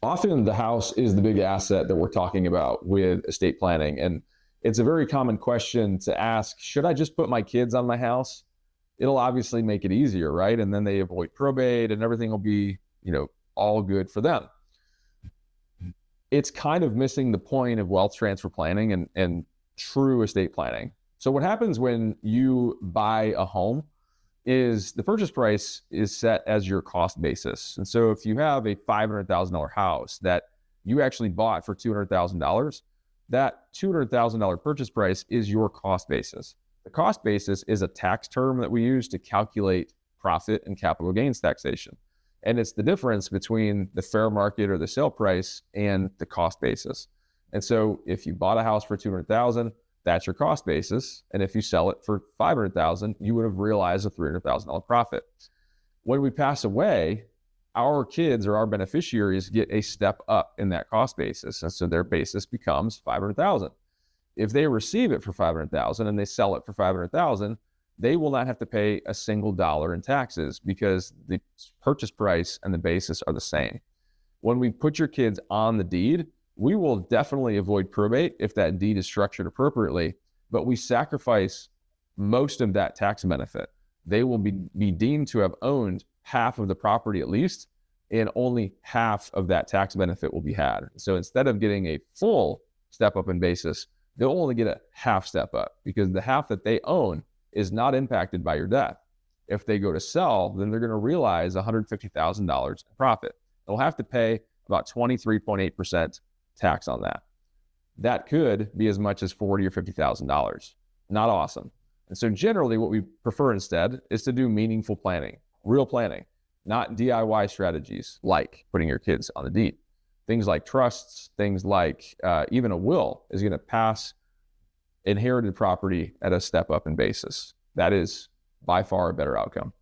Often the house is the big asset that we're talking about with estate planning. And it's a very common question to ask, should I just put my kids on my house? It'll obviously make it easier, right? And then they avoid probate and everything will be, all good for them. It's kind of missing the point of wealth transfer planning and true estate planning. So what happens when you buy a home is the purchase price is set as your cost basis. And so if you have a $500,000 house that you actually bought for $200,000, that $200,000 purchase price is your cost basis. The cost basis is a tax term that we use to calculate profit and capital gains taxation. And it's the difference between the fair market or the sale price and the cost basis. And so if you bought a house for $200,000, that's your cost basis. And if you sell it for $500,000, you would have realized a $300,000 profit. When we pass away, our kids or our beneficiaries get a step up in that cost basis. And so their basis becomes $500,000. If they receive it for $500,000 and they sell it for $500,000, they will not have to pay a single dollar in taxes because the purchase price and the basis are the same. When we put your kids on the deed, we will definitely avoid probate if that deed is structured appropriately, but we sacrifice most of that tax benefit. They will be deemed to have owned half of the property at least, and only half of that tax benefit will be had. So instead of getting a full step up in basis, they'll only get a half step up because the half that they own is not impacted by your death. If they go to sell, then they're going to realize $150,000 in profit. They'll have to pay about 23.8% tax on that. That could be as much as $40,000 or $50,000. Not awesome. And so generally what we prefer instead is to do meaningful planning, real planning, not DIY strategies like putting your kids on the deed. Things like trusts, things like even a will is going to pass inherited property at a step up in basis. That is by far a better outcome.